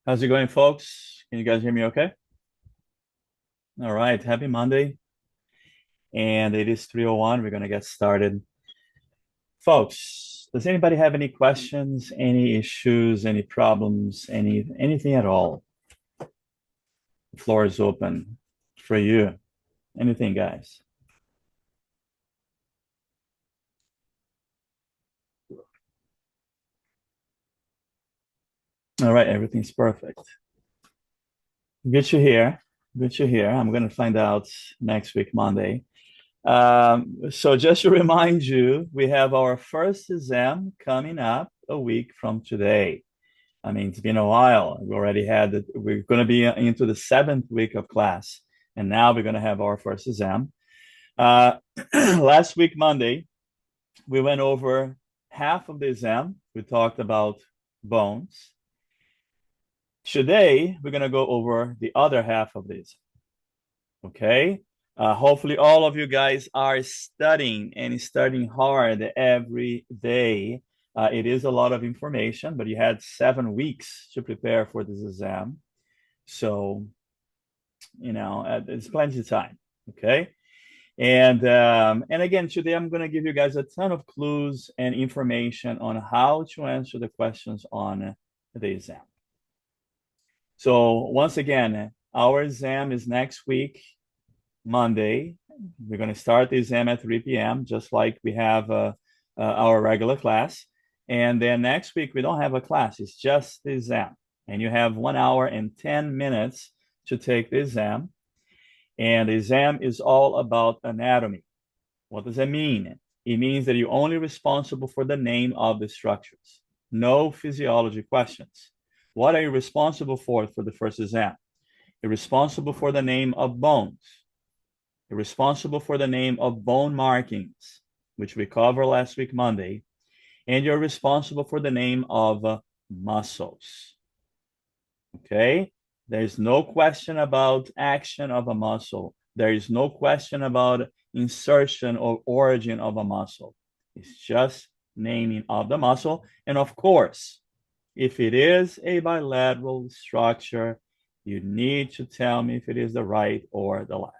How's it going, folks? Can you guys hear me okay? All right, happy Monday. And it is 3:01. We're going to get started. Folks, does anybody have any questions, any issues, any problems, anything at all? The floor is open for you. Anything, guys? All right, everything's perfect. Good to hear. Good to hear. I'm going to find out next week, Monday. So just to remind you, we have our first exam coming up a week from today. I mean, it's been a while. We already had it. We're going to be into the seventh week of class, and now we're going to have our first exam. Uh, Last week, Monday, we went over half of the exam. We talked about bones. Today, we're going to go over the other half of this. Okay. Hopefully, all of you guys are studying and studying hard every day. It is a lot of information, but you had 7 weeks to prepare for this exam. So, it's plenty of time. Okay. And again, today I'm going to give you guys a ton of clues and information on how to answer the questions on the exam. So once again, our exam is next week, Monday. We're going to start the exam at 3 p.m., just like we have our regular class. And then next week, we don't have a class, it's just the exam. And you have 1 hour and 10 minutes to take the exam. And the exam is all about anatomy. What does that mean? It means that you're only responsible for the name of the structures, no physiology questions. What are you responsible for the first exam? You're responsible for the name of bones. You're responsible for the name of bone markings, which we covered last week, Monday. And you're responsible for the name of muscles. Okay? There's no question about action of a muscle. There is no question about insertion or origin of a muscle. It's just naming of the muscle. And of course, if it is a bilateral structure, you need to tell me if it is the right or the left.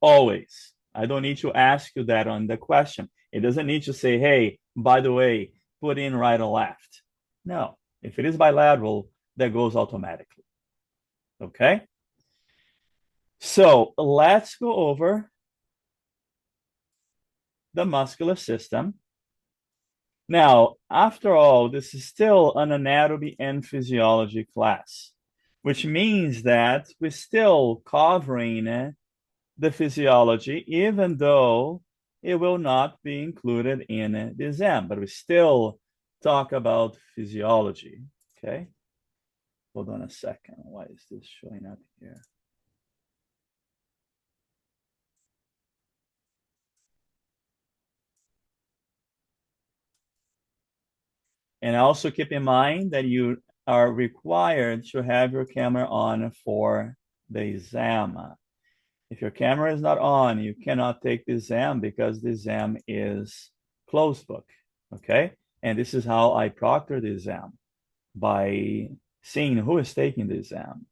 Always. I don't need to ask you that on the question. It doesn't need to say, hey, by the way, put in right or left. No. If it is bilateral, that goes automatically. Okay? So let's go over the muscular system. Now, after all, this is still an anatomy and physiology class, which means that we're still covering the physiology, even though it will not be included in the exam, but we still talk about physiology. Okay? Hold on a second. Why is this showing up here? And also keep in mind that you are required to have your camera on for the exam. If your camera is not on, you cannot take the exam because the exam is closed book. Okay? And this is how I proctor the exam, by seeing who is taking the exam.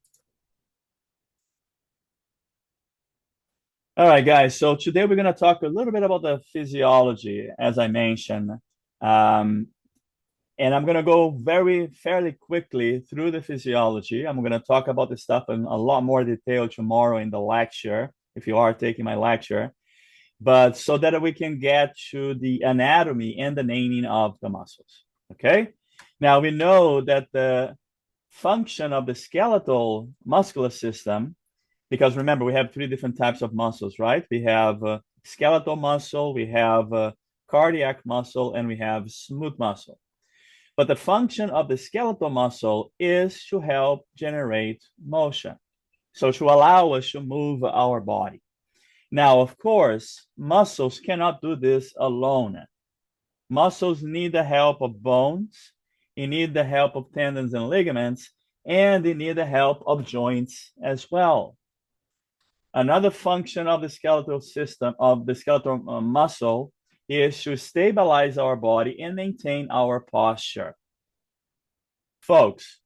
All right, guys. So today we're going to talk a little bit about the physiology, as I mentioned. Um, and I'm going to go fairly quickly through the physiology. I'm going to talk about this stuff in a lot more detail tomorrow in the lecture, if you are taking my lecture. But so that we can get to the anatomy and the naming of the muscles. Okay. Now we know that the function of the skeletal muscular system, because remember, we have three different types of muscles, right? We have skeletal muscle, we have cardiac muscle, and we have smooth muscle. But the function of the skeletal muscle is to help generate motion. So to allow us to move our body. Now, of course, muscles cannot do this alone. Muscles need the help of bones, you need the help of tendons and ligaments, and they need the help of joints as well. Another function of the skeletal system, of the skeletal muscle, is to stabilize our body and maintain our posture. Folks,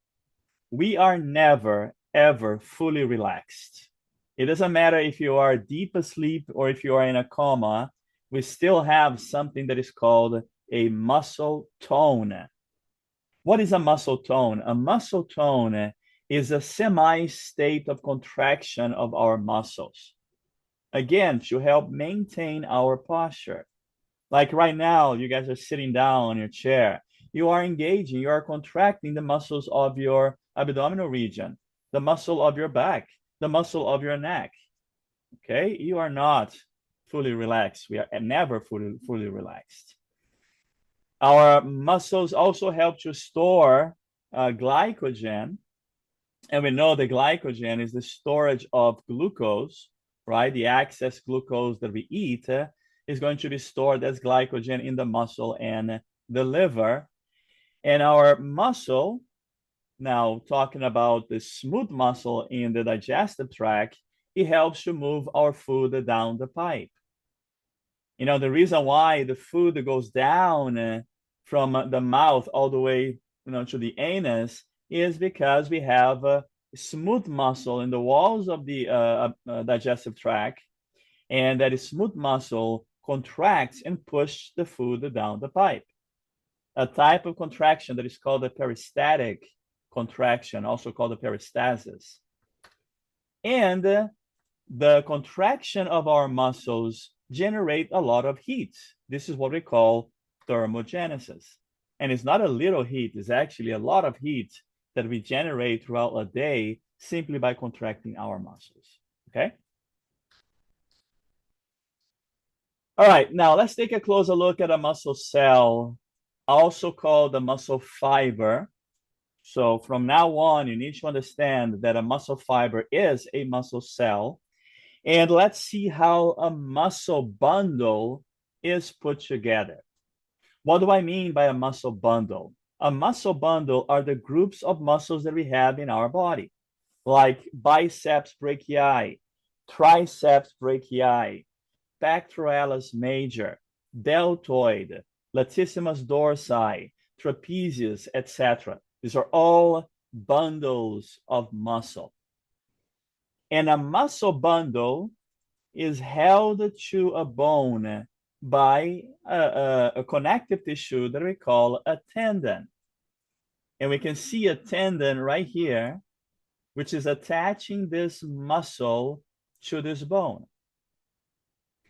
we are never, ever fully relaxed. It doesn't matter if you are deep asleep or if you are in a coma, we still have something that is called a muscle tone. What is a muscle tone? A muscle tone is a semi-state of contraction of our muscles. Again, to help maintain our posture. Like right now, you guys are sitting down on your chair. You are engaging, you are contracting the muscles of your abdominal region, the muscle of your back, the muscle of your neck. Okay, you are not fully relaxed. We are never fully relaxed. Our muscles also help to store glycogen. And we know the glycogen is the storage of glucose, right? The excess glucose that we eat is going to be stored as glycogen in the muscle and the liver. And our muscle, now talking about the smooth muscle in the digestive tract, it helps to move our food down the pipe. You know, the reason why the food goes down from the mouth all the way, to the anus is because we have a smooth muscle in the walls of the digestive tract, and that smooth muscle contracts and pushes the food down the pipe. A type of contraction that is called a peristatic contraction, also called a peristalsis. And the contraction of our muscles generate a lot of heat. This is what we call thermogenesis. And it's not a little heat, it's actually a lot of heat that we generate throughout a day simply by contracting our muscles. Okay? All right, now let's take a closer look at a muscle cell, also called a muscle fiber. So from now on, you need to understand that a muscle fiber is a muscle cell. And let's see how a muscle bundle is put together. What do I mean by a muscle bundle? A muscle bundle are the groups of muscles that we have in our body, like biceps brachii, triceps brachii, pectoralis major, deltoid, latissimus dorsi, trapezius, etc. These are all bundles of muscle. And a muscle bundle is held to a bone by a connective tissue that we call a tendon. And we can see a tendon right here, which is attaching this muscle to this bone.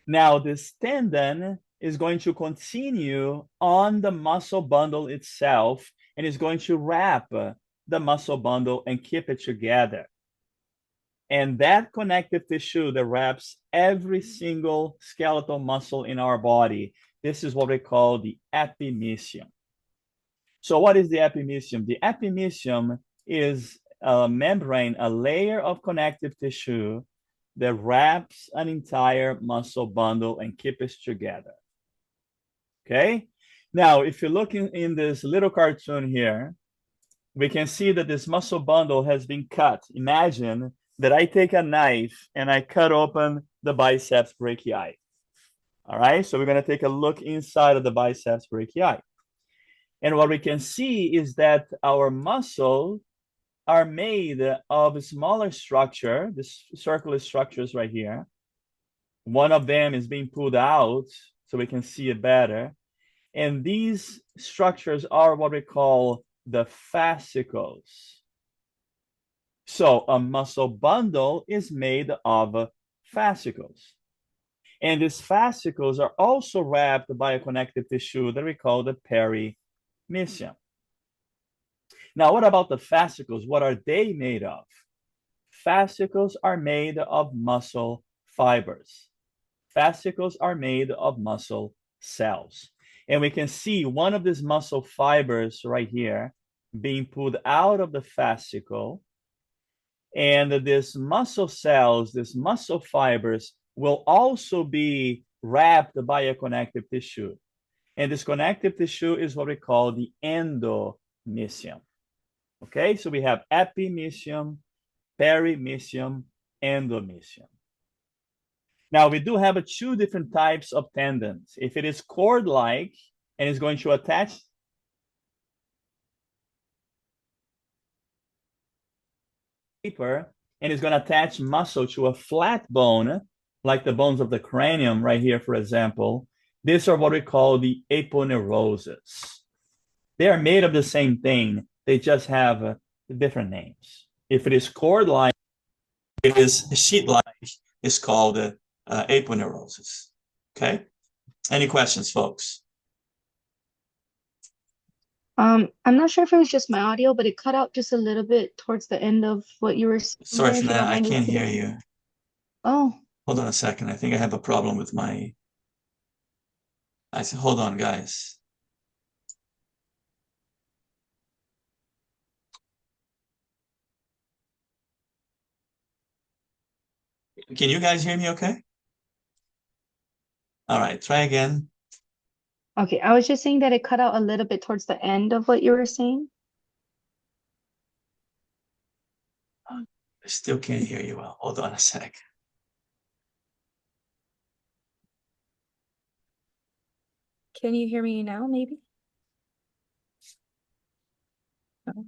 Now, this tendon is going to continue on the muscle bundle itself and is going to wrap the muscle bundle and keep it together. And that connective tissue that wraps every single skeletal muscle in our body, this is what we call the epimysium. So what is the epimysium? The epimysium is a membrane, a layer of connective tissue that wraps an entire muscle bundle and keeps it together. Okay? Now, if you look in this little cartoon here, we can see that this muscle bundle has been cut. Imagine that I take a knife and I cut open the biceps brachii. All right, so we're going to take a look inside of the biceps brachii. And what we can see is that our muscles are made of a smaller structure, this circular structures right here. One of them is being pulled out so we can see it better. And these structures are what we call the fascicles. So a muscle bundle is made of fascicles. And these fascicles are also wrapped by a connective tissue that we call the perimysium. Now, what about the fascicles? What are they made of? Fascicles are made of muscle fibers. Fascicles are made of muscle cells. And we can see one of these muscle fibers right here being pulled out of the fascicle. And these muscle cells, these muscle fibers, will also be wrapped by a connective tissue. And this connective tissue is what we call the endomysium. Okay, so we have epimysium, perimysium, endomysium. Now, we do have two different types of tendons. If it is cord-like and is going to attach, paper and it's going to attach muscle to a flat bone, like the bones of the cranium right here, for example. These are what we call the aponeuroses. They are made of the same thing. They just have different names. If it is cord-like, it is sheet-like, it's called aponeurosis. Okay? Any questions, folks? I'm not sure if it was just my audio, but it cut out just a little bit towards the end of what you were saying Sorry there, for if you that. don't I mind can't hear repeating. you. Oh, Hold on a second. I think I have a problem with my. I said, hold on, guys. Can you guys hear me okay? All right, try again. okay. I was just saying that it cut out a little bit towards the end of what you were saying. I still can't hear you well. Hold on a sec. Can you hear me now, maybe? No.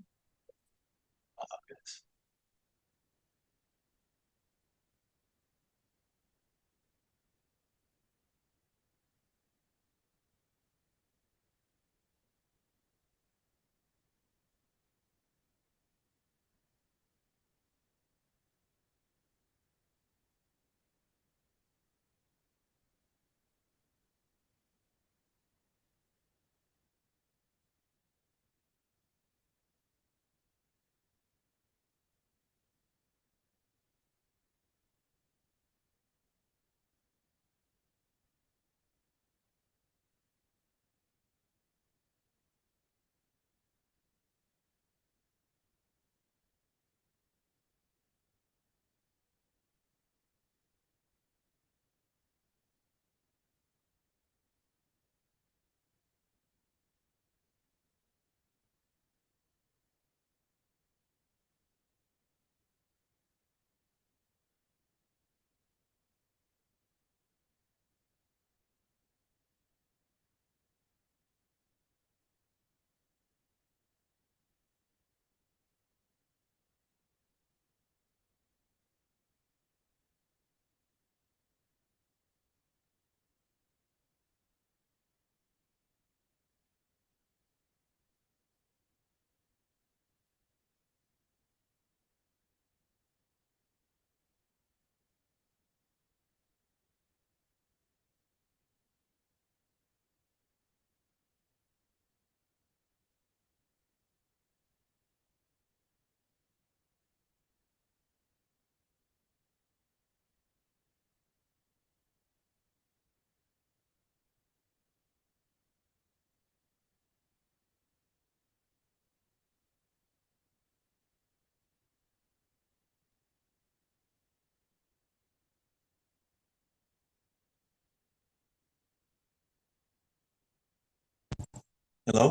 Hello?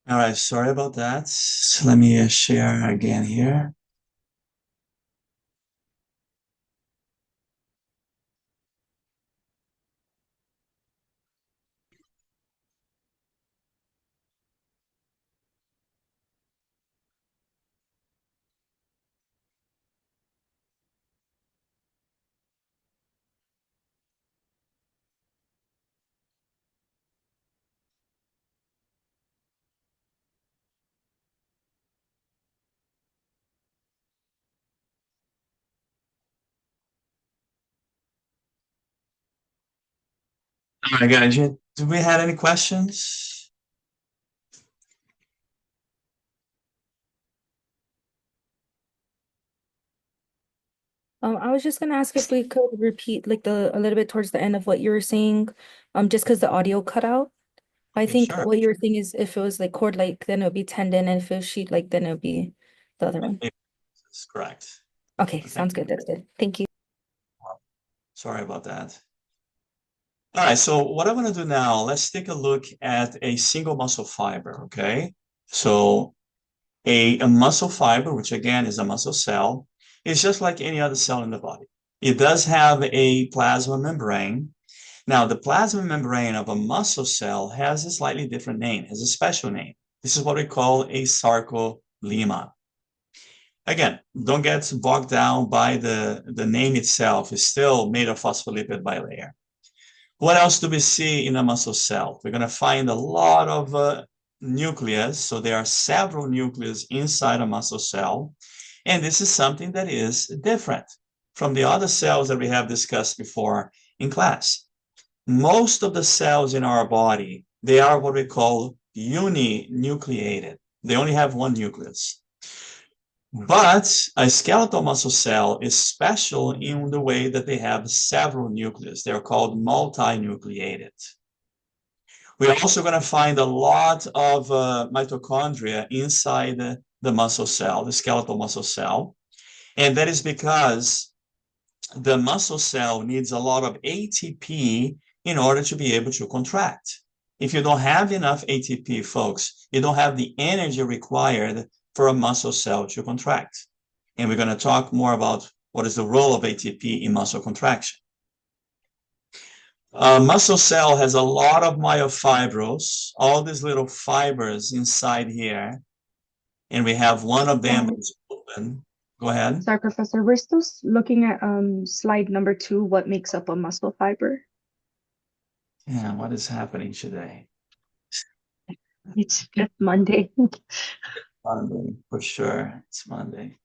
All right, sorry about that. So let me share again here. All right, guys, do we have any questions? I was just gonna ask if we could repeat like the a little bit towards the end of what you were saying, just because the audio cut out. I Okay, think sure. what you were saying is if it was like cord like, then it would be tendon, and if it was sheet like, then it would be the other one. That's correct. Okay, Okay. sounds good. That's good. Thank you. Sorry about that. All right, so what I'm going to do now, let's take a look at a single muscle fiber, okay? So a muscle fiber, which again is a muscle cell, is just like any other cell in the body. It does have a plasma membrane, Now, the plasma membrane of a muscle cell has a slightly different name, has a special name. This is what we call a sarcolemma. Again, don't get bogged down by the name itself. It's still made of phospholipid bilayer. What else do we see in a muscle cell? We're going to find a lot of nucleus. So there are several nucleus inside a muscle cell. And this is something that is different from the other cells that we have discussed before in class. Most of the cells in our body, they are what we call uninucleated. They only have one nucleus. But a skeletal muscle cell is special in the way that they have several nucleus. They're called multinucleated. We're also going to find a lot of mitochondria inside the muscle cell, the skeletal muscle cell. And that is because the muscle cell needs a lot of ATP in order to be able to contract. If you don't have enough ATP, folks, you don't have the energy required for a muscle cell to contract. And we're going to talk more about what is the role of ATP in muscle contraction. A muscle cell has a lot of myofibrils, all these little fibers inside here. And we have one of them is open. Go ahead. Sorry, Professor. We're still looking at slide number 2, what makes up a muscle fiber? Yeah, what is happening today? It's Monday. Monday, for sure. It's Monday.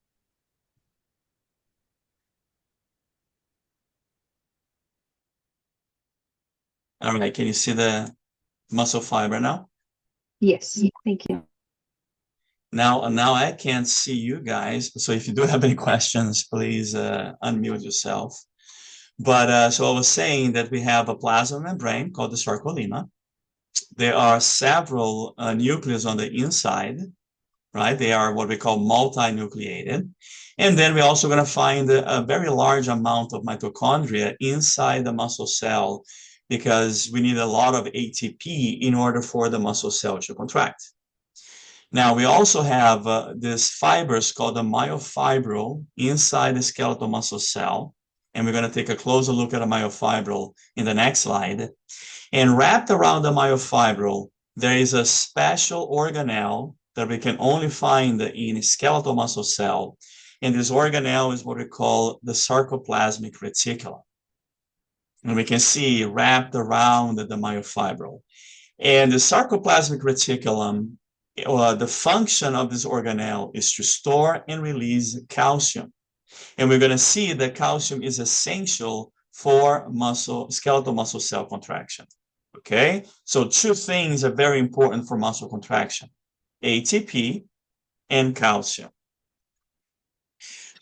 All right, can you see the muscle fiber now? Yes, thank you. Now I can't see you guys, so if you do have any questions, please unmute yourself. But so I was saying that we have a plasma membrane called the sarcolemma. There are several nucleus on the inside, right? They are what we call multinucleated. And then we're also going to find a very large amount of mitochondria inside the muscle cell because we need a lot of ATP in order for the muscle cell to contract. Now, we also have these fibers called the myofibril inside the skeletal muscle cell. And we're going to take a closer look at a myofibril in the next slide. And wrapped around the myofibril, there is a special organelle that we can only find in a skeletal muscle cell. And this organelle is what we call the sarcoplasmic reticulum. And we can see wrapped around the myofibril. And the sarcoplasmic reticulum, the function of this organelle is to store and release calcium. And we're going to see that calcium is essential for skeletal muscle cell contraction. Okay, so two things are very important for muscle contraction: ATP and calcium.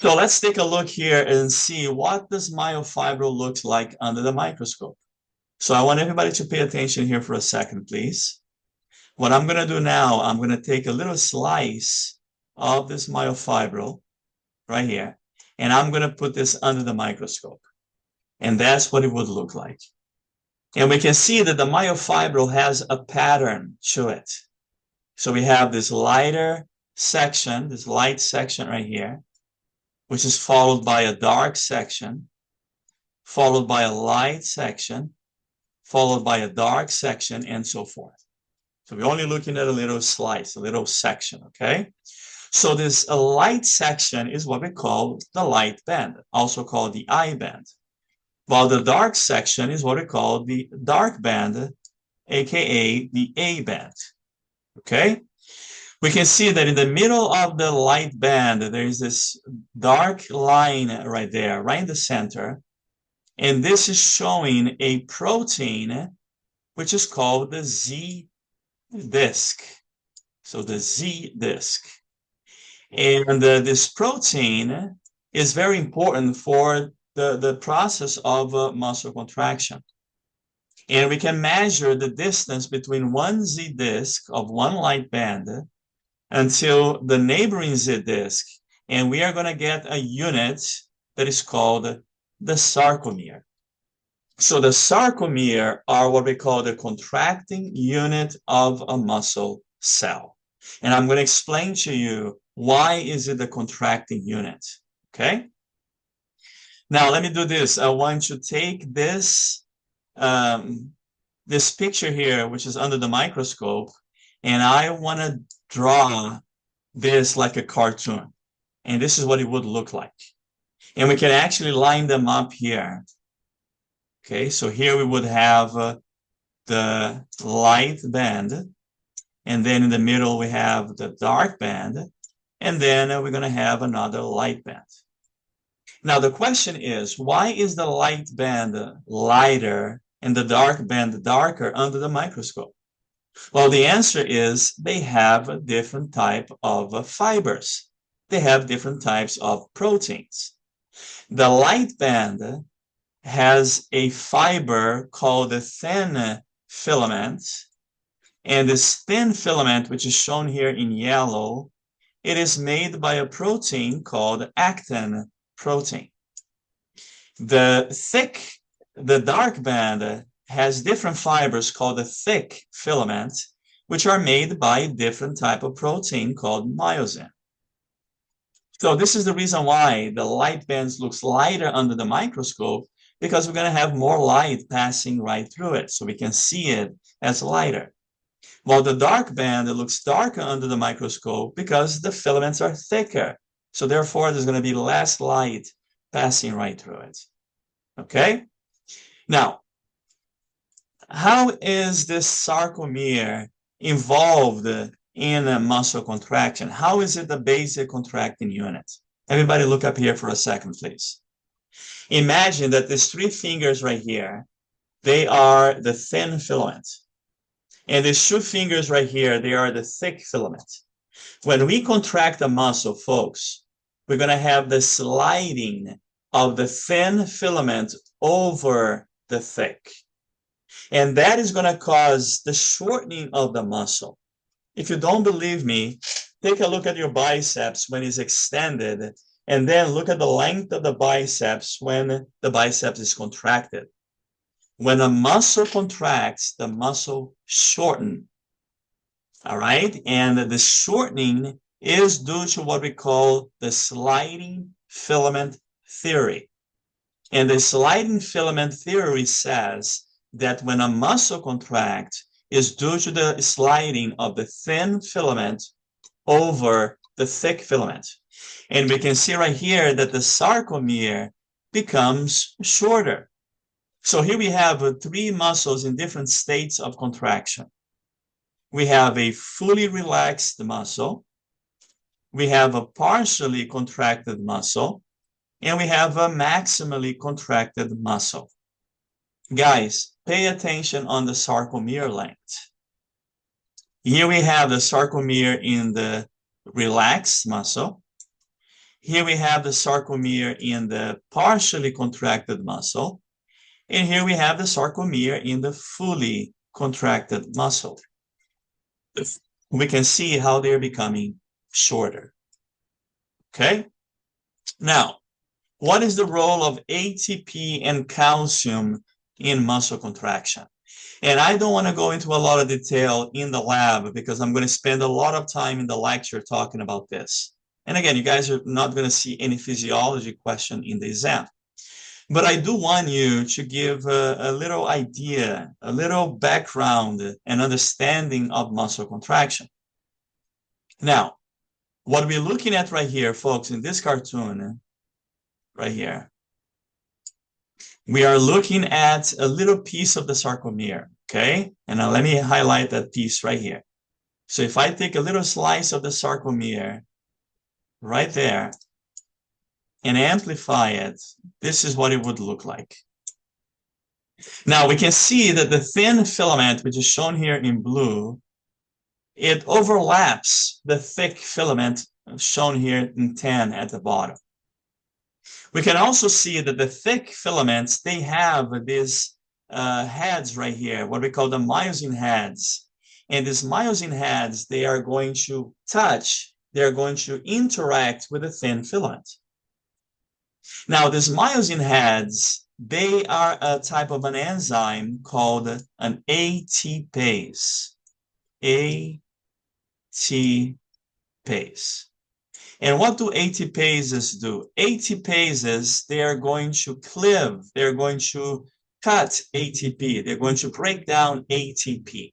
So let's take a look here and see what this myofibril looks like under the microscope. So I want everybody to pay attention here for a second, please. What I'm going to do now, I'm going to take a little slice of this myofibril right here, and I'm going to put this under the microscope. And that's what it would look like. And we can see that the myofibril has a pattern to it. So we have this lighter section, this light section right here, which is followed by a dark section, followed by a light section, followed by a dark section, and so forth. So we're only looking at a little slice, a little section, okay? So this light section is what we call the light band, also called the I band. While the dark section is what we call the dark band, aka the A band. Okay? We can see that in the middle of the light band, there is this dark line right there, right in the center. And this is showing a protein, which is called the Z disc. So the Z disc. And this protein is very important for the process of muscle contraction. And we can measure the distance between one Z disc of one light band until the neighboring Z disc. And we are going to get a unit that is called the sarcomere. So the sarcomere are what we call the contracting unit of a muscle cell. And I'm going to explain to you why is it the contracting unit, okay? Now, let me do this. I want to take this this picture here, which is under the microscope, and I want to draw this like a cartoon. And this is what it would look like. And we can actually line them up here. Okay, so here we would have the light band, and then in the middle we have the dark band, and then we're going to have another light band. Now the question is, why is the light band lighter and the dark band darker under the microscope? Well, the answer is they have a different type of fibers. They have different types of proteins. The light band has a fiber called the thin filament, and this thin filament, which is shown here in yellow, it is made by a protein called actin protein. The dark band has different fibers called the thick filament, which are made by a different type of protein called myosin. So this is the reason why the light bands looks lighter under the microscope, because we're going to have more light passing right through it, so we can see it as lighter. While the dark band, it looks darker under the microscope because the filaments are thicker. So therefore, there's going to be less light passing right through it. Okay? Now, how is this sarcomere involved in a muscle contraction? How is it the basic contracting unit? Everybody look up here for a second, please. Imagine that these three fingers right here, they are the thin filament. And these two fingers right here, they are the thick filament. When we contract a muscle, folks, we're going to have the sliding of the thin filament over the thick. And that is going to cause the shortening of the muscle. If you don't believe me, take a look at your biceps when it's extended, and then look at the length of the biceps when the biceps is contracted. When a muscle contracts, the muscle shortens. All right? And the shortening is due to what we call the sliding filament theory. And the sliding filament theory says that when a muscle contracts, is due to the sliding of the thin filament over the thick filament. And we can see right here that the sarcomere becomes shorter. So here we have three muscles in different states of contraction. We have a fully relaxed muscle, we have a partially contracted muscle, and we have a maximally contracted muscle. Guys, pay attention on the sarcomere length. Here we have the sarcomere in the relaxed muscle. Here we have the sarcomere in the partially contracted muscle. And here we have the sarcomere in the fully contracted muscle. We can see how they're becoming shorter. Okay? Now, what is the role of ATP and calcium in muscle contraction? And I don't want to go into a lot of detail in the lab because I'm going to spend a lot of time in the lecture talking about this. And again, you guys are not going to see any physiology question in the exam. But I do want you to give a little idea, a little background and understanding of muscle contraction. Now, what we're looking at right here, folks, in this cartoon, right here, we are looking at a little piece of the sarcomere, okay? And now let me highlight that piece right here. So if I take a little slice of the sarcomere right there and amplify it, this is what it would look like. Now we can see that the thin filament, which is shown here in blue, it overlaps the thick filament shown here in tan at the bottom. We can also see that the thick filaments, they have these heads right here, what we call the myosin heads. And these myosin heads, they are going to touch, they're going to interact with the thin filament. Now, these myosin heads, they are a type of an enzyme called an ATPase. ATPase. And what do ATPases do? ATPases, they are going to cleave, they're going to cut ATP. They're going to break down ATP.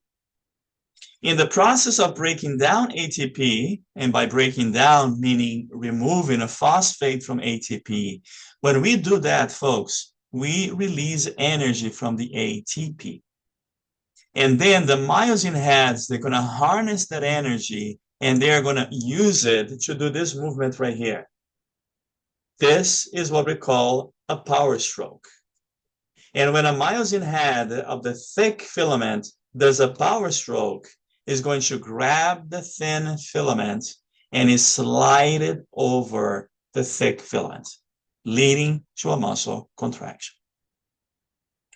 In the process of breaking down ATP, and by breaking down, meaning removing a phosphate from ATP, when we do that, folks, we release energy from the ATP. And then the myosin heads, they're going to harness that energy and they're going to use it to do this movement right here. This is what we call a power stroke. And when a myosin head of the thick filament does a power stroke, is going to grab the thin filament and is slide it over the thick filament, leading to a muscle contraction.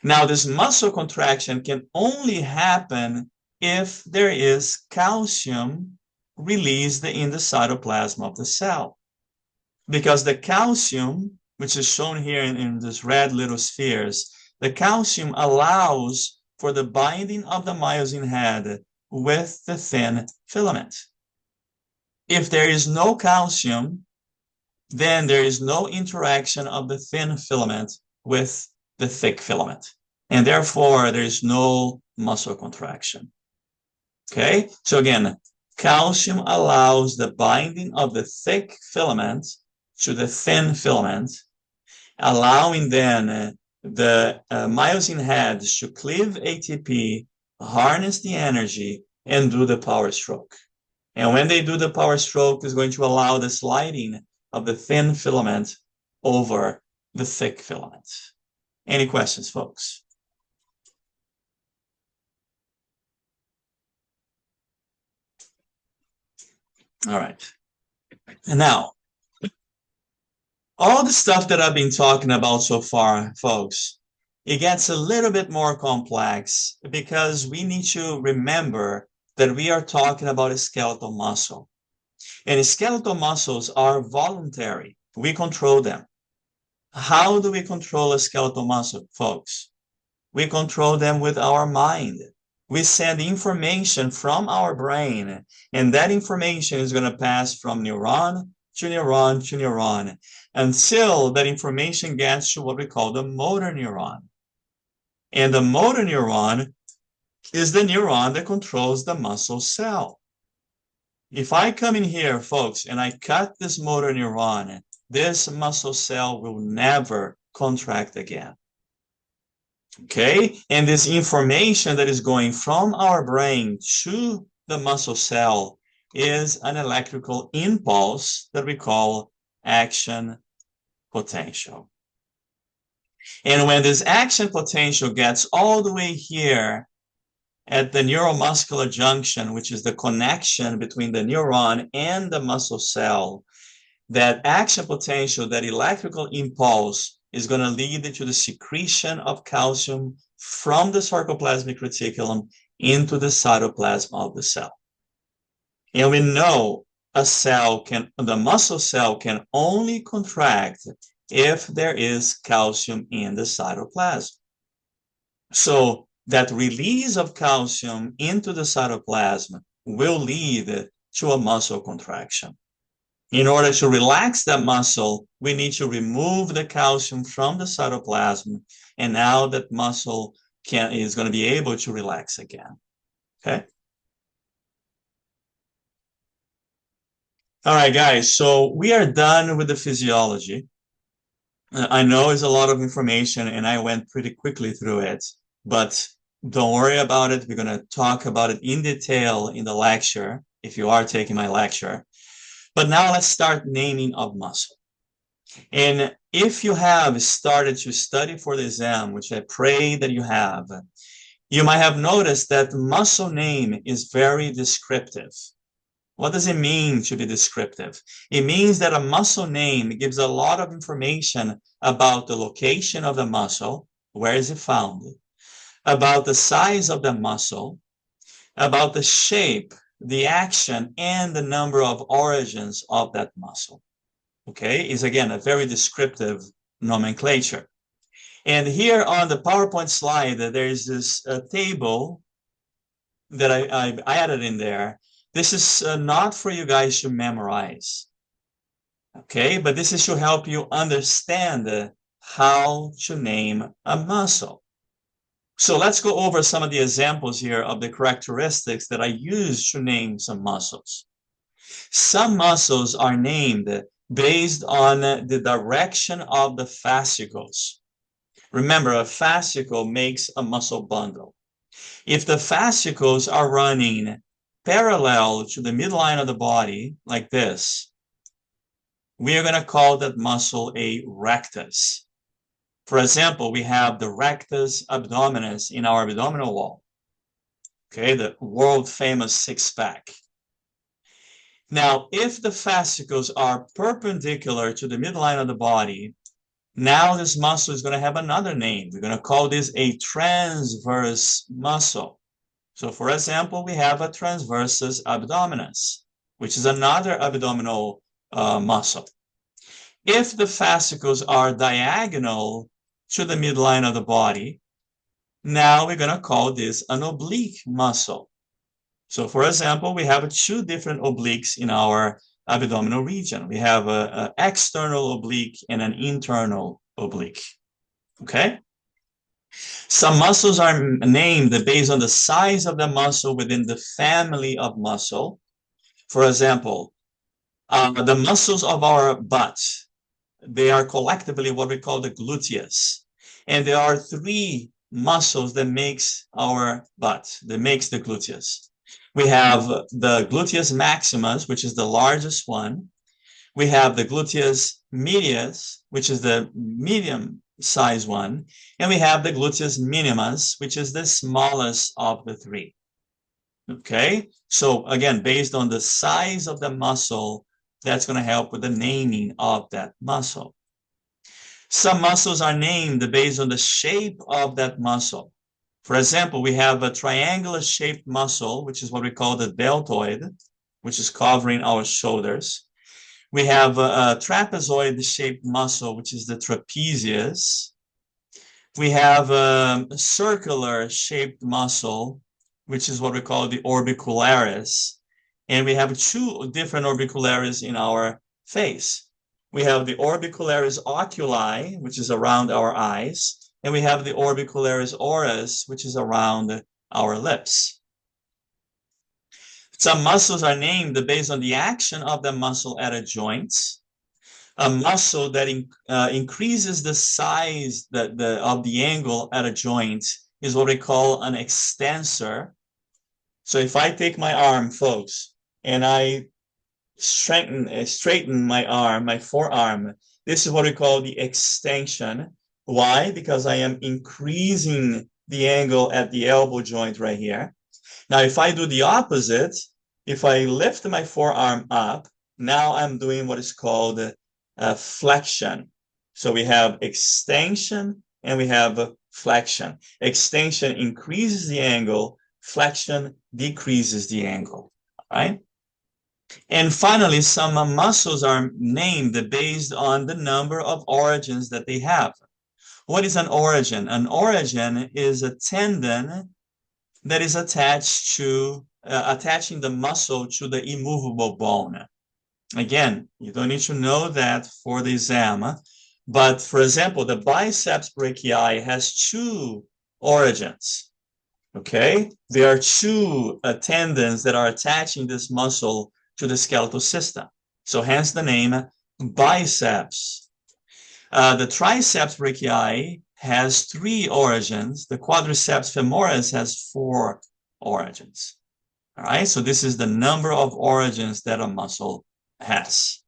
Now, this muscle contraction can only happen if there is calcium released in the cytoplasm of the cell. Because the calcium, which is shown here in these red little spheres, the calcium allows for the binding of the myosin head with the thin filament. If there is no calcium, then there is no interaction of the thin filament with the thick filament. And therefore, there is no muscle contraction. Okay? So again, calcium allows the binding of the thick filament to the thin filament, allowing then the myosin heads to cleave ATP, harness the energy, and do the power stroke. And when they do the power stroke, it's going to allow the sliding of the thin filament over the thick filament. Any questions, folks? All right. And now, all the stuff that I've been talking about so far, folks, it gets a little bit more complex because we need to remember that we are talking about a skeletal muscle. And skeletal muscles are voluntary. We control them. How do we control a skeletal muscle, folks? We control them with our mind. We send information from our brain, and that information is going to pass from neuron to neuron to neuron until that information gets to what we call the motor neuron. And the motor neuron is the neuron that controls the muscle cell. If I come in here, folks, and I cut this motor neuron, this muscle cell will never contract again. Okay? And this information that is going from our brain to the muscle cell is an electrical impulse that we call action potential. And when this action potential gets all the way here at the neuromuscular junction, which is the connection between the neuron and the muscle cell, that action potential, that electrical impulse, is going to lead to the secretion of calcium from the sarcoplasmic reticulum into the cytoplasm of the cell. And we know the muscle cell can only contract if there is calcium in the cytoplasm. So that release of calcium into the cytoplasm will lead to a muscle contraction. In order to relax that muscle, we need to remove the calcium from the cytoplasm, and now that muscle is going to be able to relax again. Okay? All right, guys, so we are done with the physiology. I know it's a lot of information, and I went pretty quickly through it, but don't worry about it. We're going to talk about it in detail in the lecture, if you are taking my lecture. But now let's start naming of muscle. And if you have started to study for the exam, which I pray that you have, you might have noticed that muscle name is very descriptive. What does it mean to be descriptive? It means that a muscle name gives a lot of information about the location of the muscle, where is it found, about the size of the muscle, about the shape, the action, and the number of origins of that muscle. Okay, is again a very descriptive nomenclature. And here on the PowerPoint slide, there is this table that I added in there. This is not for you guys to memorize. Okay, but this is to help you understand how to name a muscle. So let's go over some of the examples here of the characteristics that I use to name some muscles. Some muscles are named based on the direction of the fascicles. Remember, a fascicle makes a muscle bundle. If the fascicles are running parallel to the midline of the body, like this, we are going to call that muscle a rectus. For example, we have the rectus abdominis in our abdominal wall. Okay, the world famous six-pack. Now, if the fascicles are perpendicular to the midline of the body, now this muscle is going to have another name. We're going to call this a transverse muscle. So, for example, we have a transversus abdominis, which is another abdominal muscle. If the fascicles are diagonal to the midline of the body, now we're going to call this an oblique muscle. So, for example, we have two different obliques in our abdominal region. We have an external oblique and an internal oblique. Okay? Some muscles are named based on the size of the muscle within the family of muscle. For example, the muscles of our butt, they are collectively what we call the gluteus. And there are three muscles that makes our butt, that makes the gluteus. We have the gluteus maximus, which is the largest one. We have the gluteus medius, which is the medium size one. And we have the gluteus minimus, which is the smallest of the three. Okay, so again, based on the size of the muscle, that's going to help with the naming of that muscle. Some muscles are named based on the shape of that muscle. For example, we have a triangular shaped muscle, which is what we call the deltoid, which is covering our shoulders. We have a trapezoid shaped muscle, which is the trapezius. We have a circular shaped muscle, which is what we call the orbicularis. And we have two different orbicularis in our face. We have the orbicularis oculi, which is around our eyes, and we have the orbicularis oris, which is around our lips. Some muscles are named based on the action of the muscle at a joint. A muscle that increases the size of the angle at a joint is what we call an extensor. So if I take my arm, folks, and I straighten my arm, my forearm, this is what we call the extension. Why? Because I am increasing the angle at the elbow joint right here. Now, if I do the opposite, if I lift my forearm up, now I'm doing what is called flexion. So we have extension and we have flexion. Extension increases the angle, flexion decreases the angle, right? And finally, some muscles are named based on the number of origins that they have. What is an origin? An origin is a tendon that is attached to attaching the muscle to the immovable bone. Again, you don't need to know that for the exam, but for example, the biceps brachii has two origins. Okay, there are two tendons that are attaching this muscle to the skeletal system. So hence the name biceps. The triceps brachii has three origins. The quadriceps femoris has four origins. All right, so this is the number of origins that a muscle has.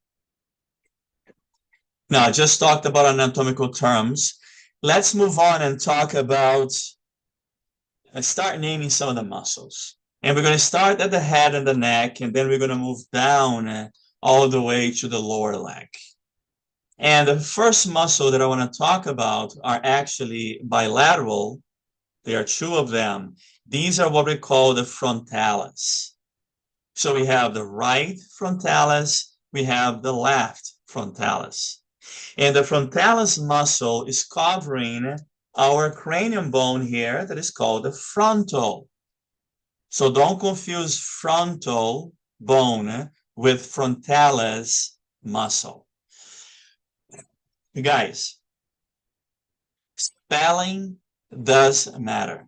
Now, I just talked about anatomical terms. Let's move on and talk about, start naming some of the muscles. And we're going to start at the head and the neck, and then we're going to move down all the way to the lower leg. And the first muscle that I want to talk about are actually bilateral. There are two of them. These are what we call the frontalis. So we have the right frontalis, we have the left frontalis. And the frontalis muscle is covering our cranium bone here that is called the frontal. So don't confuse frontal bone with frontalis muscle. You guys, spelling does matter.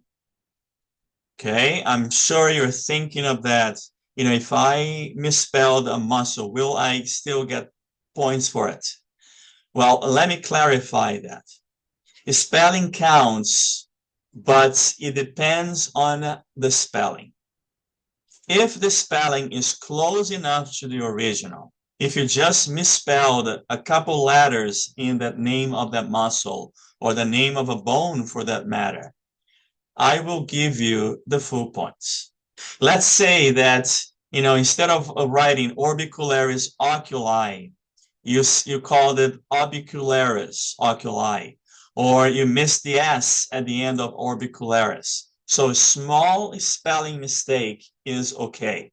Okay, I'm sure you're thinking of that. You know, if I misspelled a muscle, will I still get points for it? Well, let me clarify that. Spelling counts, but it depends on the spelling. If the spelling is close enough to the original, if you just misspelled a couple letters in that name of that muscle or the name of a bone for that matter, I will give you the full points. Let's say that, you know, instead of writing orbicularis oculi, you called it orbicularis oculi, or you missed the S at the end of orbicularis. So a small spelling mistake is okay.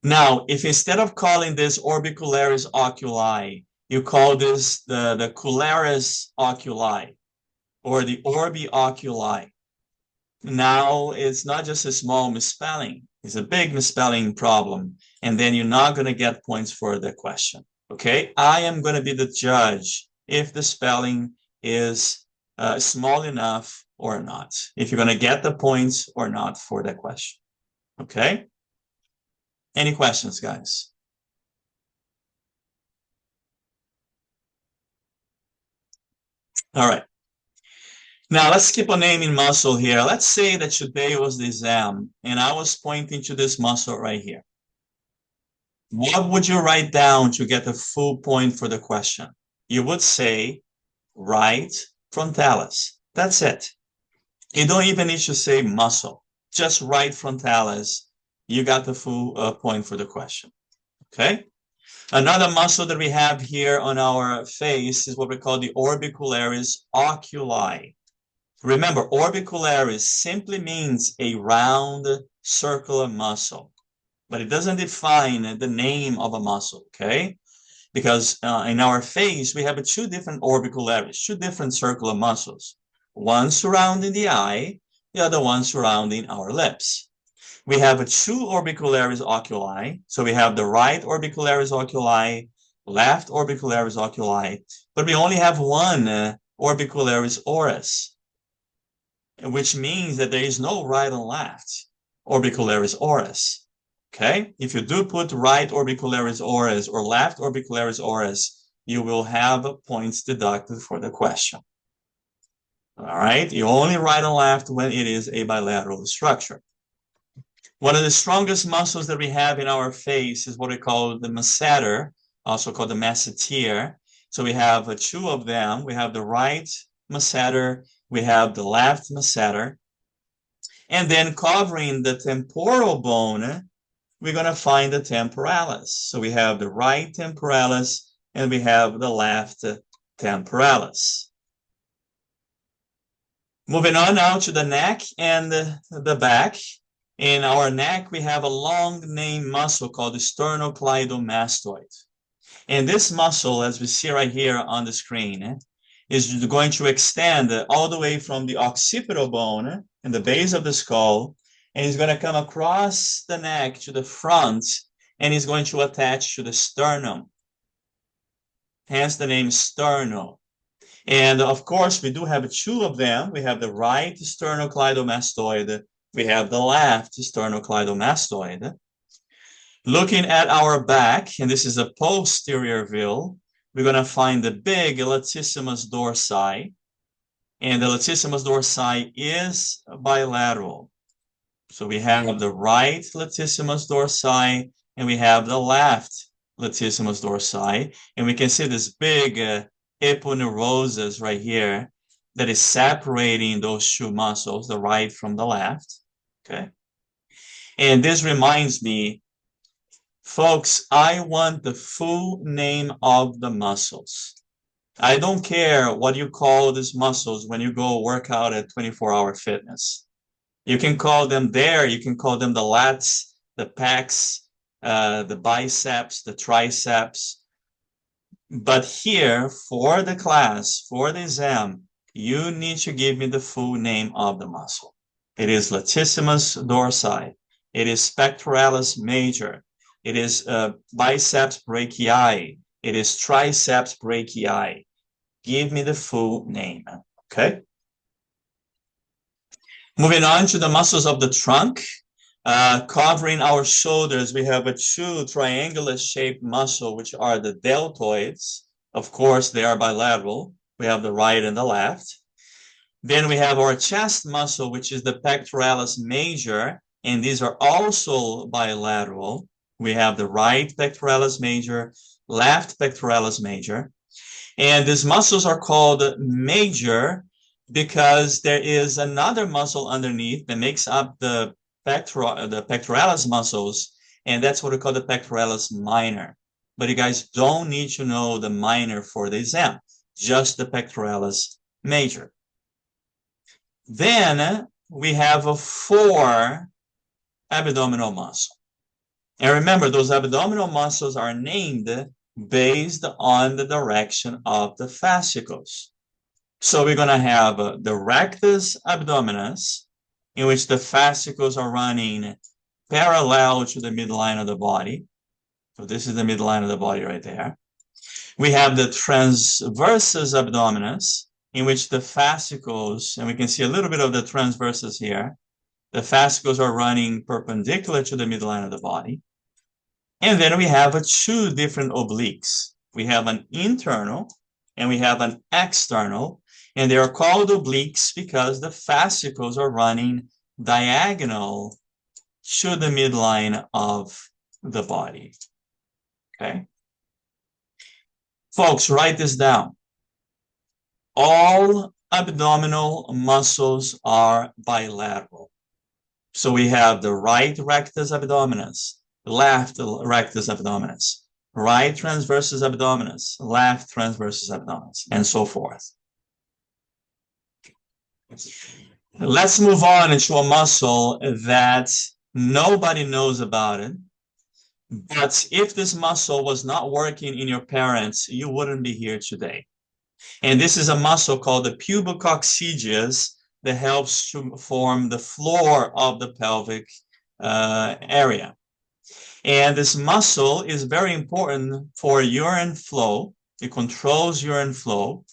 Now, if instead of calling this orbicularis oculi, you call this the cularis oculi or the orbi oculi, now it's not just a small misspelling, it's a big misspelling problem. And then you're not going to get points for the question. Okay, I am going to be the judge if the spelling is small enough or not, if you're going to get the points or not for the question. Okay, any questions, guys? All right. Now let's keep on naming muscle here. Let's say that today was the exam and I was pointing to this muscle right here. What would you write down to get the full point for the question? You would say right frontalis. That's it. You don't even need to say muscle. Just right frontalis. You got the full point for the question. Okay? Another muscle that we have here on our face is what we call the orbicularis oculi. Remember, orbicularis simply means a round circular muscle, but it doesn't define the name of a muscle, okay? Because in our face, we have two different orbicularis, two different circular muscles, one surrounding the eye, the other one surrounding our lips. We have two orbicularis oculi, so we have the right orbicularis oculi, left orbicularis oculi, but we only have one orbicularis oris, which means that there is no right and left orbicularis oris. Okay, if you do put right orbicularis oris or left orbicularis oris, you will have points deducted for the question. All right, you only right and left when it is a bilateral structure. One of the strongest muscles that we have in our face is what we call the masseter, also called the masseter. So we have two of them. We have the right masseter, we have the left masseter. And then covering the temporal bone, we're going to find the temporalis. So we have the right temporalis and we have the left temporalis. Moving on now to the neck and the back. In our neck, we have a long named muscle called the sternocleidomastoid. And this muscle, as we see right here on the screen, is going to extend all the way from the occipital bone in the base of the skull, and it's going to come across the neck to the front, and it's going to attach to the sternum. Hence the name sterno. And of course, we do have two of them. We have the right sternocleidomastoid. We have the left sternocleidomastoid. Looking at our back, and this is a posterior view, we're going to find the big latissimus dorsi. And the latissimus dorsi is bilateral. So we have the right latissimus dorsi, and we have the left latissimus dorsi. And we can see this big aponeurosis right here that is separating those two muscles, the right from the left. Okay. And this reminds me, folks, I want the full name of the muscles. I don't care what you call these muscles when you go work out at 24-Hour Fitness. You can call them there, you can call them the lats, the pecs, the biceps, the triceps. But here, for the class, for the exam, you need to give me the full name of the muscle. It is latissimus dorsi. It is pectoralis major. It is biceps brachii. It is triceps brachii. Give me the full name, okay? Moving on to the muscles of the trunk. Covering our shoulders, we have a two triangular shaped muscle, which are the deltoids. Of course, they are bilateral. We have the right and the left. Then we have our chest muscle, which is the pectoralis major, and these are also bilateral. We have the right pectoralis major, left pectoralis major. And these muscles are called major because there is another muscle underneath that makes up the pectoralis muscles, and that's what we call the pectoralis minor. But you guys don't need to know the minor for the exam, just the pectoralis major. Then we have four abdominal muscles. And remember, those abdominal muscles are named based on the direction of the fascicles. So we're going to have the rectus abdominis, in which the fascicles are running parallel to the midline of the body. So this is the midline of the body right there. We have the transversus abdominis, in which the fascicles, and we can see a little bit of the transversus here, the fascicles are running perpendicular to the midline of the body. And then we have two different obliques. We have an internal and we have an external, and they are called obliques because the fascicles are running diagonal to the midline of the body. Okay? Folks, write this down. All abdominal muscles are bilateral. So we have the right rectus abdominis, left rectus abdominis, right transversus abdominis, left transversus abdominis, and so forth. Let's move on into a muscle that nobody knows about it. But if this muscle was not working in your parents, you wouldn't be here today. And this is a muscle called the pubococcygeus that helps to form the floor of the pelvic area. And this muscle is very important for urine flow. It controls urine flow.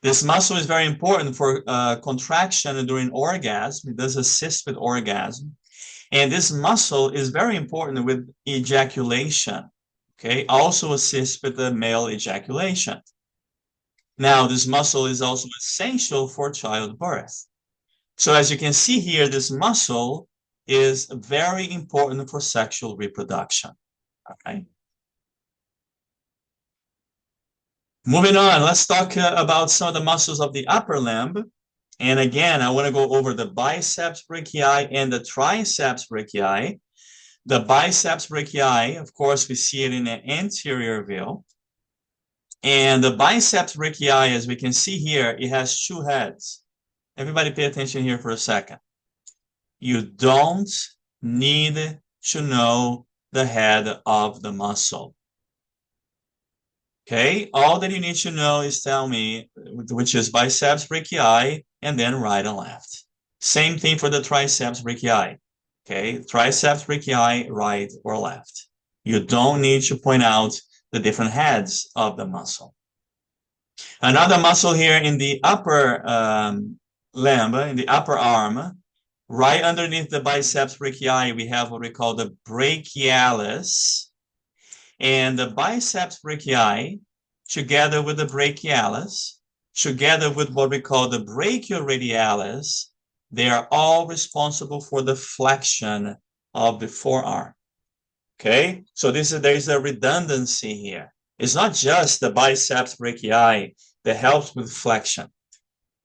This muscle is very important for contraction during orgasm. It does assist with orgasm. And this muscle is very important with ejaculation. Okay, also assists with the male ejaculation. Now, this muscle is also essential for childbirth. So as you can see here, this muscle is very important for sexual reproduction. Okay. Moving on, let's talk about some of the muscles of the upper limb. And again, I want to go over the biceps brachii and the triceps brachii. The biceps brachii, of course, we see it in the anterior view. And the biceps brachii, as we can see here, it has two heads. Everybody pay attention here for a second. You don't need to know the head of the muscle. Okay, all that you need to know is tell me, which is biceps brachii, and then right and left. Same thing for the triceps brachii. Okay, triceps brachii, right or left. You don't need to point out the different heads of the muscle. Another muscle here in the upper limb, in the upper arm, right underneath the biceps brachii, we have what we call the brachialis. And the biceps brachii, together with the brachialis, together with what we call the brachioradialis, they are all responsible for the flexion of the forearm. Okay, so there's a redundancy here. It's not just the biceps brachii that helps with flexion.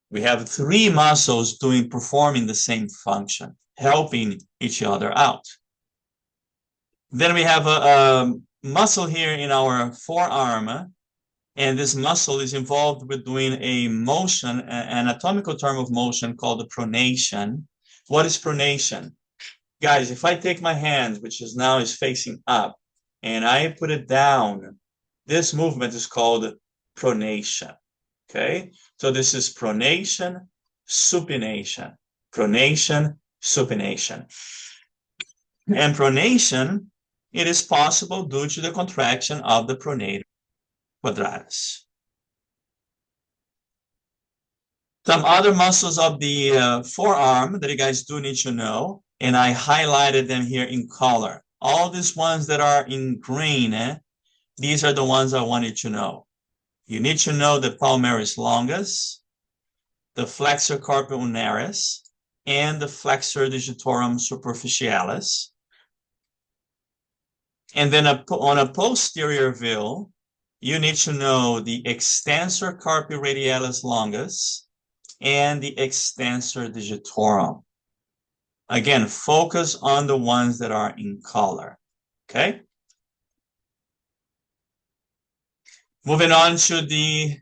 We have three muscles performing the same function, helping each other out. Then we have a muscle here in our forearm, and this muscle is involved with doing a motion, an anatomical term of motion called the pronation. What is pronation? Guys, if I take my hand, which is now facing up, and I put it down, this movement is called pronation. Okay, so this is pronation, supination, pronation, supination. And pronation, it is possible due to the contraction of the pronator quadratus. Some other muscles of the forearm that you guys do need to know, and I highlighted them here in color. All these ones that are in green, these are the ones I wanted to know. You need to know the palmaris longus, the flexor carpi ulnaris, and the flexor digitorum superficialis. And then on a posterior view, you need to know the extensor carpi radialis longus and the extensor digitorum. Again, focus on the ones that are in color, okay? Moving on to the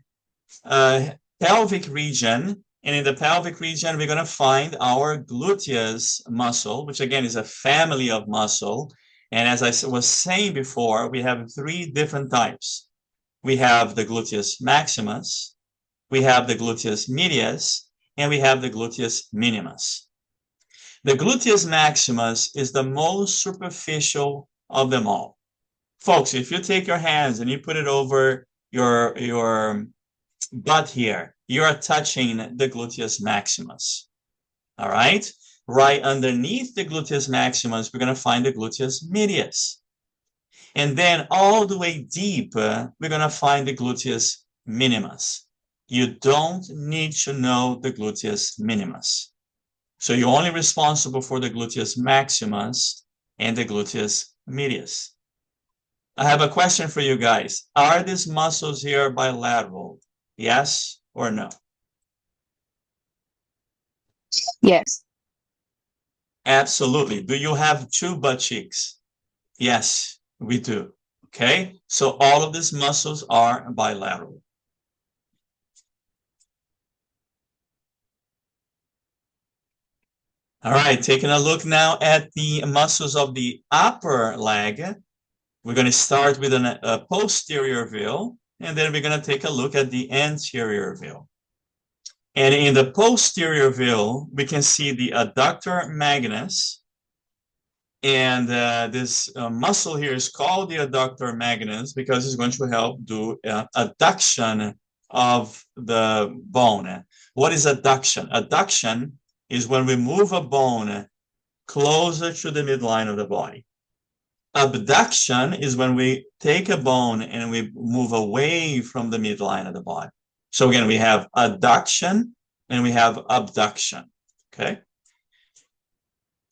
pelvic region. And in the pelvic region, we're going to find our gluteus muscle, which again is a family of muscle. And as I was saying before, we have 3 different types. We have the gluteus maximus, we have the gluteus medius, and we have the gluteus minimus. The gluteus maximus is the most superficial of them all. Folks, if you take your hands and you put it over your butt here, you are touching the gluteus maximus. All right? Right underneath the gluteus maximus, we're going to find the gluteus medius. And then all the way deep, we're going to find the gluteus minimus. You don't need to know the gluteus minimus. So you're only responsible for the gluteus maximus and the gluteus medius. I have a question for you guys. Are these muscles here bilateral? Yes or no? Yes. Absolutely. Do you have 2 butt cheeks? Yes, we do. Okay, so all of these muscles are bilateral. All right, taking a look now at the muscles of the upper leg. We're going to start with a posterior view, and then we're going to take a look at the anterior view. And in the posterior view, we can see the adductor magnus. And this muscle here is called the adductor magnus because it's going to help do adduction of the bone. What is adduction? Adduction is when we move a bone closer to the midline of the body. Abduction is when we take a bone and we move away from the midline of the body. So again, we have adduction and we have abduction, okay?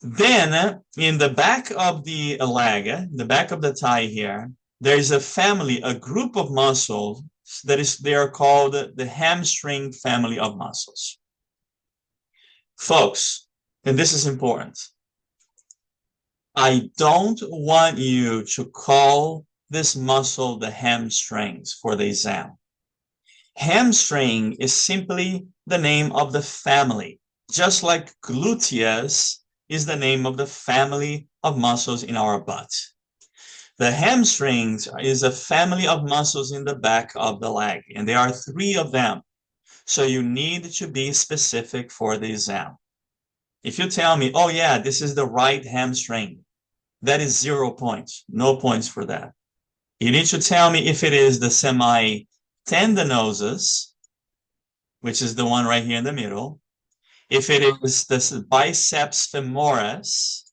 Then in the back of the leg, the back of the thigh here, there is a family, a group of muscles they are called the hamstring family of muscles. Folks, and this is important, I don't want you to call this muscle the hamstrings for the exam. Hamstring is simply the name of the family, just like gluteus is the name of the family of muscles in our butt. The hamstrings is a family of muscles in the back of the leg, and there are 3 of them. So you need to be specific for the exam. If you tell me, oh yeah, this is the right hamstring, that is 0 points, no points for that. You need to tell me if it is the semitendinosus, which is the one right here in the middle, if it is the biceps femoris,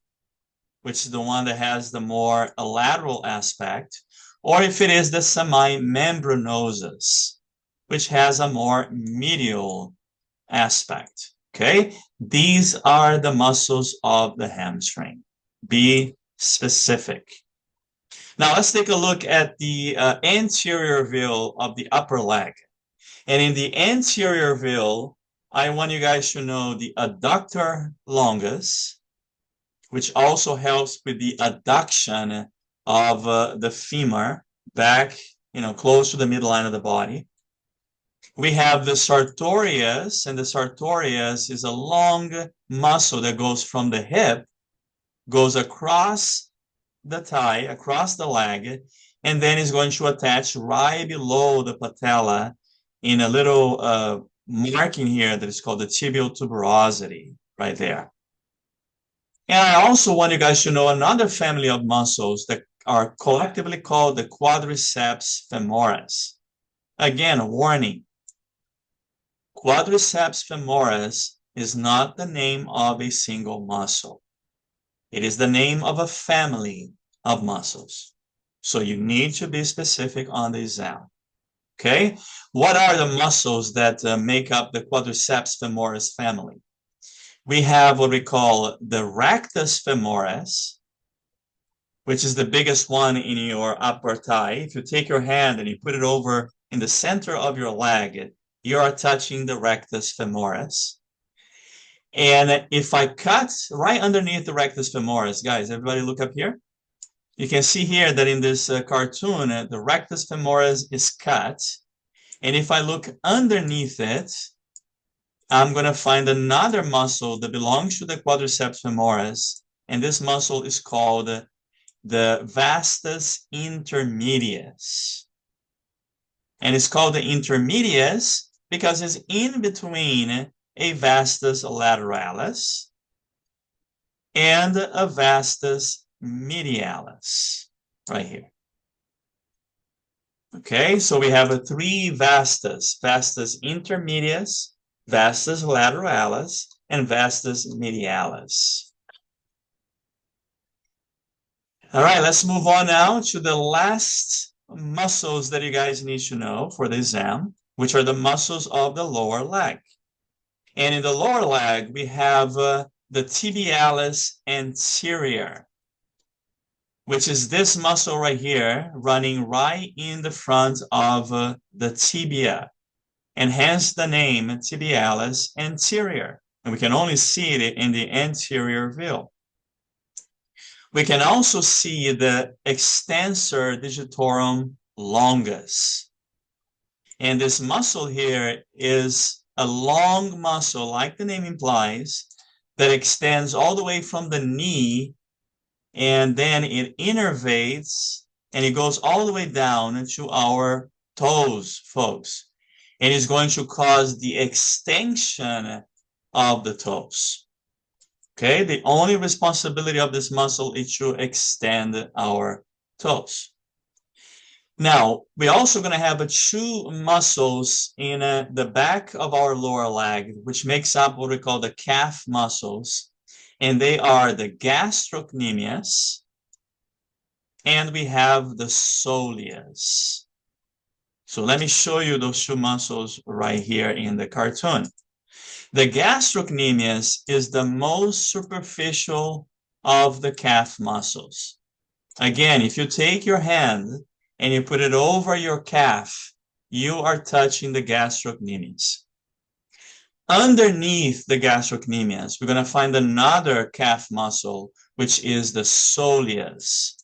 which is the one that has the more lateral aspect, or if it is the semimembranosus, which has a more medial aspect, okay? These are the muscles of the hamstring. Be specific. Now let's take a look at the anterior view of the upper leg. And in the anterior view, I want you guys to know the adductor longus, which also helps with the adduction of the femur back, close to the midline of the body. We have the sartorius, and the sartorius is a long muscle that goes from the hip, goes across the thigh, across the leg, and then is going to attach right below the patella in a little marking here that is called the tibial tuberosity, right there. And I also want you guys to know another family of muscles that are collectively called the quadriceps femoris. Again, a warning. quadriceps femoris is not the name of a single muscle. It is the name of a family of muscles. So you need to be specific on the exam. Okay? What are the muscles that make up the quadriceps femoris family? We have what we call the rectus femoris, which is the biggest one in your upper thigh. If you take your hand and you put it over in the center of your leg, you are touching the rectus femoris. And if I cut right underneath the rectus femoris, guys, everybody look up here. You can see here that in this cartoon, the rectus femoris is cut. And if I look underneath it, I'm going to find another muscle that belongs to the quadriceps femoris. And this muscle is called the vastus intermedius. And it's called the intermedius because it's in between a vastus lateralis and a vastus medialis, right here. Okay, so we have three vastus: vastus intermedius, vastus lateralis, and vastus medialis. All right, let's move on now to the last muscles that you guys need to know for the exam, which are the muscles of the lower leg. And in the lower leg, we have the tibialis anterior, which is this muscle right here, running right in the front of the tibia, and hence the name tibialis anterior. And we can only see it in the anterior view. We can also see the extensor digitorum longus. And this muscle here is a long muscle, like the name implies, that extends all the way from the knee, and then it innervates, and it goes all the way down to our toes, folks. And it's going to cause the extension of the toes. Okay, the only responsibility of this muscle is to extend our toes. Now, we're also going to have two muscles in the back of our lower leg, which makes up what we call the calf muscles. And they are the gastrocnemius, and we have the soleus. So let me show you those two muscles right here in the cartoon. The gastrocnemius is the most superficial of the calf muscles. Again, if you take your hand and you put it over your calf, you are touching the gastrocnemius. Underneath the gastrocnemius, we're going to find another calf muscle, which is the soleus,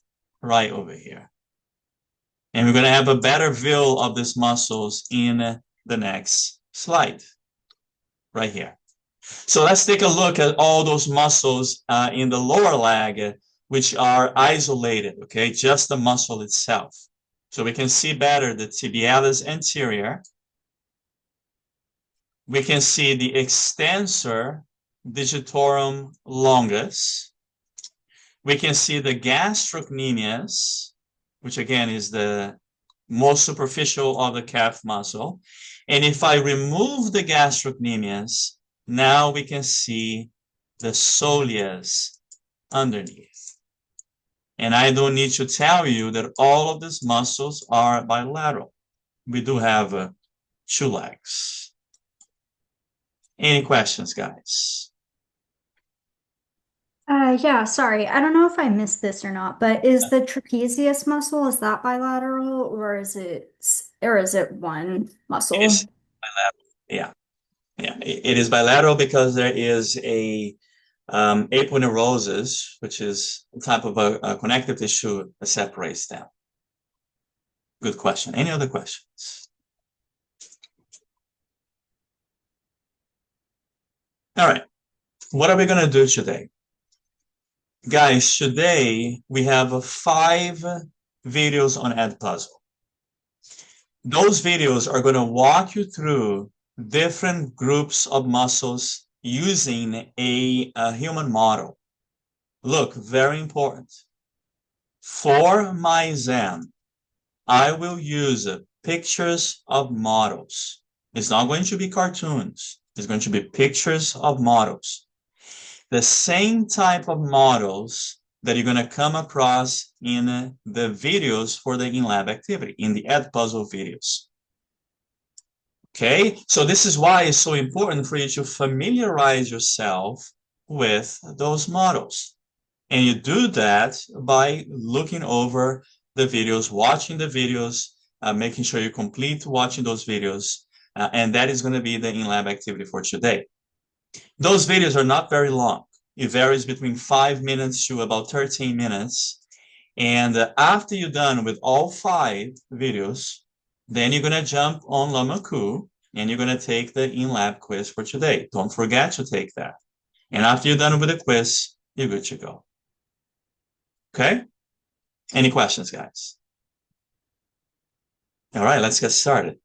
right over here. And we're going to have a better view of these muscles in the next slide, right here. So let's take a look at all those muscles in the lower leg, which are isolated, okay? Just the muscle itself. So we can see better the tibialis anterior. We can see the extensor digitorum longus. We can see the gastrocnemius, which again is the most superficial of the calf muscle. And if I remove the gastrocnemius, now we can see the soleus underneath. And I don't need to tell you that all of these muscles are bilateral. We do have two legs. Any questions, guys? Yeah, sorry. I don't know if I missed this or not, but is the trapezius muscle, is that bilateral or is it one muscle? It is bilateral. Yeah. Yeah, it is bilateral because there is a aponeurosis, which is a type of a connective tissue that separates them. Good question. Any other questions? All right. What are we going to do today? Guys, today we have 5 videos on Edpuzzle. Those videos are going to walk you through different groups of muscles using a human model. Look, very important. For my exam, I will use pictures of models. It's not going to be cartoons. It's going to be pictures of models. The same type of models that you're going to come across in the videos for the in-lab activity, in the Edpuzzle videos. Okay, so this is why it's so important for you to familiarize yourself with those models. And you do that by looking over the videos, watching the videos, making sure you complete watching those videos. And that is going to be the in-lab activity for today. Those videos are not very long. It varies between 5 minutes to about 13 minutes. And after you're done with all 5 videos, then you're going to jump on Lamaku and you're going to take the in-lab quiz for today. Don't forget to take that. And after you're done with the quiz, you're good to go. Okay? Any questions, guys? All right, let's get started.